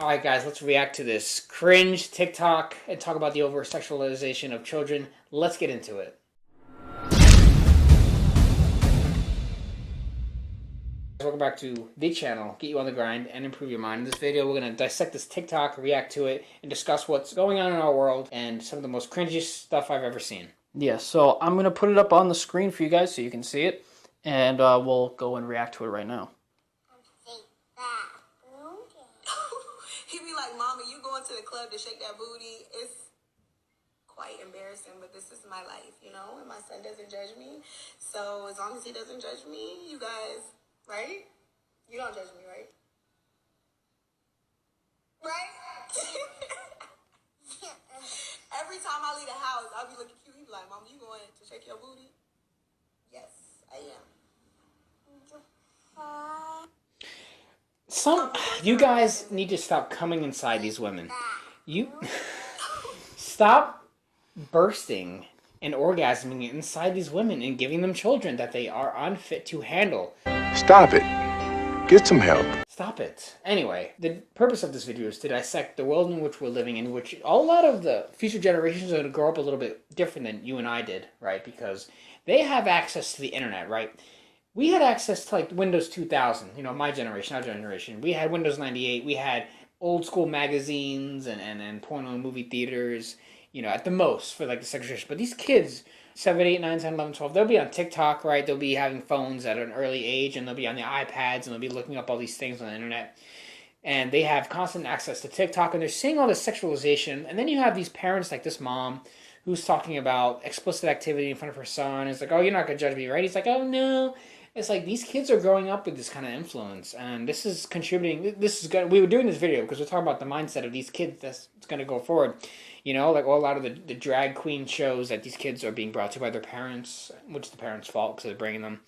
Alright guys, let's react to this cringe TikTok and talk about the oversexualization of children. Let's get into it. Welcome back to the channel, Get You on the Grind and Improve Your Mind. In this video, we're going to dissect this TikTok, react to it, and discuss what's going on in our world and some of the most cringiest stuff I've ever seen. Yeah, so I'm going to put it up on the screen for you guys so you can see it, and we'll go and react to it right now. He be like, Mama, you going to the club to shake that booty? It's quite embarrassing, but this is my life, you know? And my son doesn't judge me. So as long as he doesn't judge me, you guys, right? You don't judge me, right? Right? Every time I leave the house, I'll be looking cute. He be like, Mama, you going to shake your booty? Yes, I am. You guys need to stop coming inside these women. You stop bursting and orgasming inside these women and giving them children that they are unfit to handle. Stop it. Get some help. Stop it. Anyway, the purpose of this video is to dissect the world in which we're living, in which a lot of the future generations are going to grow up a little bit different than you and I did, right? Because they have access to the internet, right? We had access to like Windows 2000, you know, my generation, our generation. We had Windows 98. We had old school magazines and porno movie theaters, you know, at the most for like the segregation. But these kids, 7, 8, 9, 10, 11, 12, they'll be on TikTok, right? They'll be having phones at an early age, and they'll be on the iPads, and they'll be looking up all these things on the internet. And they have constant access to TikTok, and they're seeing all this sexualization. And then you have these parents like this mom who's talking about explicit activity in front of her son. It's like, oh, you're not going to judge me, right? He's like, oh, no. It's like these kids are growing up with this kind of influence, and this is contributing. This is good. We were doing this video because we're talking about the mindset of these kids that's going to go forward. You know, like a lot of the drag queen shows that these kids are being brought to by their parents, which is the parents' fault because they're bringing them.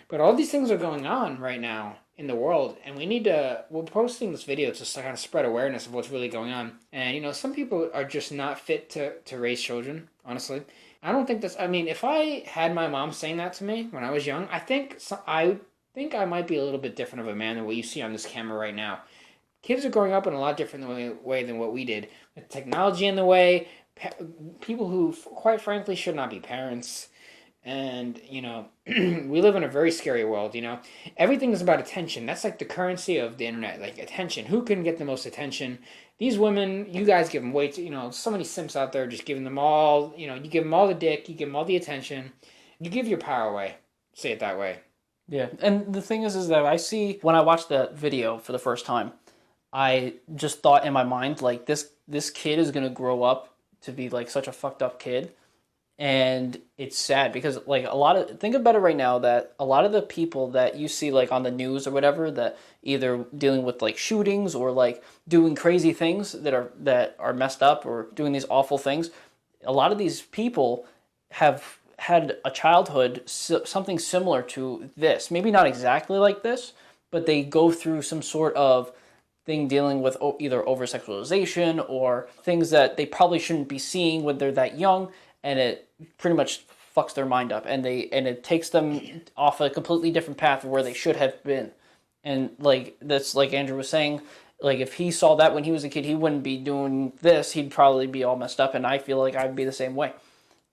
But all these things are going on right now in the world, and we need to. We're posting this video to kind of spread awareness of what's really going on. And you know, some people are just not fit to raise children. Honestly. I don't think that's. I mean, if I had my mom saying that to me when I was young, I think I might be a little bit different of a man than what you see on this camera right now. Kids are growing up in a lot different way than what we did. With technology in the way, people who, quite frankly, should not be parents. And, you know, we live in a very scary world, you know. Everything is about attention. That's like the currency of the internet, like attention. Who can get the most attention? These women, you guys give them way too, you know, so many simps out there just giving them all, you know, you give them all the dick, you give them all the attention. You give your power away. Say it that way. Yeah, and the thing is that I see, when I watched that video for the first time, I just thought in my mind, like, this kid is going to grow up to be, like, such a fucked up kid. And it's sad because, like, think about it right now, that a lot of the people that you see, like, on the news or whatever, that either dealing with, like, shootings or, like, doing crazy things that are messed up or doing these awful things, a lot of these people have had a childhood something similar to this. Maybe not exactly like this, but they go through some sort of thing dealing with either oversexualization or things that they probably shouldn't be seeing when they're that young, and it pretty much fucks their mind up, and it takes them off a completely different path where they should have been. And like that's like Andrew was saying, like if he saw that when he was a kid, he wouldn't be doing this. He'd probably be all messed up, and I feel like I'd be the same way.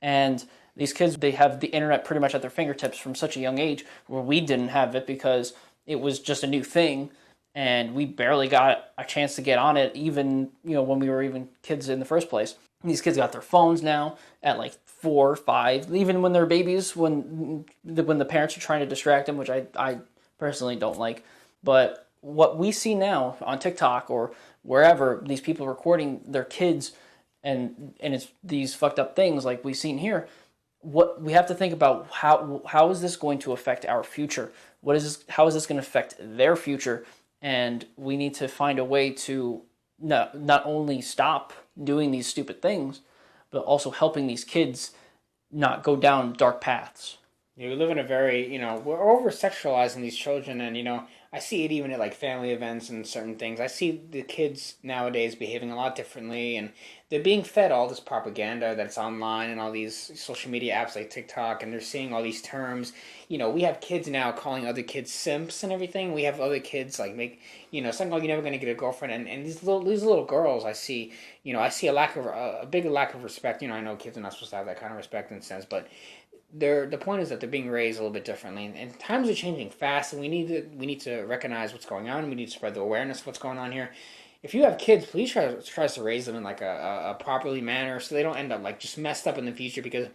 And these kids, they have the internet pretty much at their fingertips from such a young age, where we didn't have it because it was just a new thing, and we barely got a chance to get on it, even, you know, when we were even kids in the first place. These kids got their phones now at like 4, 5, even when they're babies, when the parents are trying to distract them, which I personally don't like. But what we see now on TikTok or wherever, these people recording their kids, and it's these fucked up things like we've seen here. What we have to think about, how is this going to affect our future? How is this going to affect their future? And we need to find a way to not only stop doing these stupid things, but also helping these kids not go down dark paths. We live in a very, we're over sexualizing these children, and I see it even at like family events and certain things. I see the kids nowadays behaving a lot differently, and they're being fed all this propaganda that's online and all these social media apps like TikTok, and they're seeing all these terms. We have kids now calling other kids simps and everything. We have other kids like something like you're never gonna get a girlfriend, and these little girls, I see a big lack of respect. I know kids are not supposed to have that kind of respect in a sense, but the point is that they're being raised a little bit differently, and times are changing fast, and we need to recognize what's going on. We need to spread the awareness of what's going on here. If you have kids, please try to raise them in like a properly manner so they don't end up like just messed up in the future, because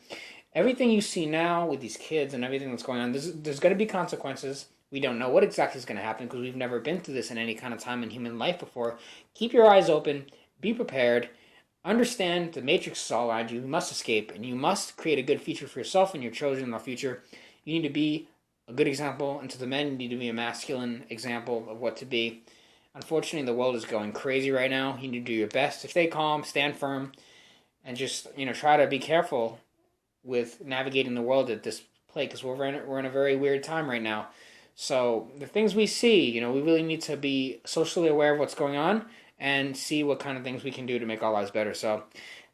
everything you see now with these kids and everything that's going on, there's going to be consequences. We don't know what exactly is going to happen because we've never been through this in any kind of time in human life before. Keep your eyes open, be prepared. Understand the matrix is all around you. You must escape, and you must create a good future for yourself and your children in the future. You need to be a good example, and to the men, you need to be a masculine example of what to be. Unfortunately, the world is going crazy right now. You need to do your best to stay calm, stand firm, and just try to be careful with navigating the world at this play, because we're in a very weird time right now. So the things we see, we really need to be socially aware of what's going on and see what kind of things we can do to make our lives better. So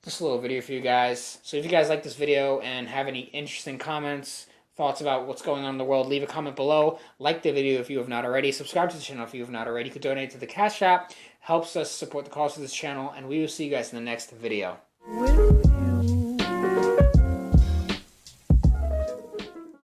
just a little video for you guys. So if you guys like this video and have any interesting comments, thoughts about what's going on in the world, leave a comment below. Like the video if you have not already. Subscribe to the channel if you have not already. You can donate to the Cash App. Helps us support the cause of this channel. And we will see you guys in the next video.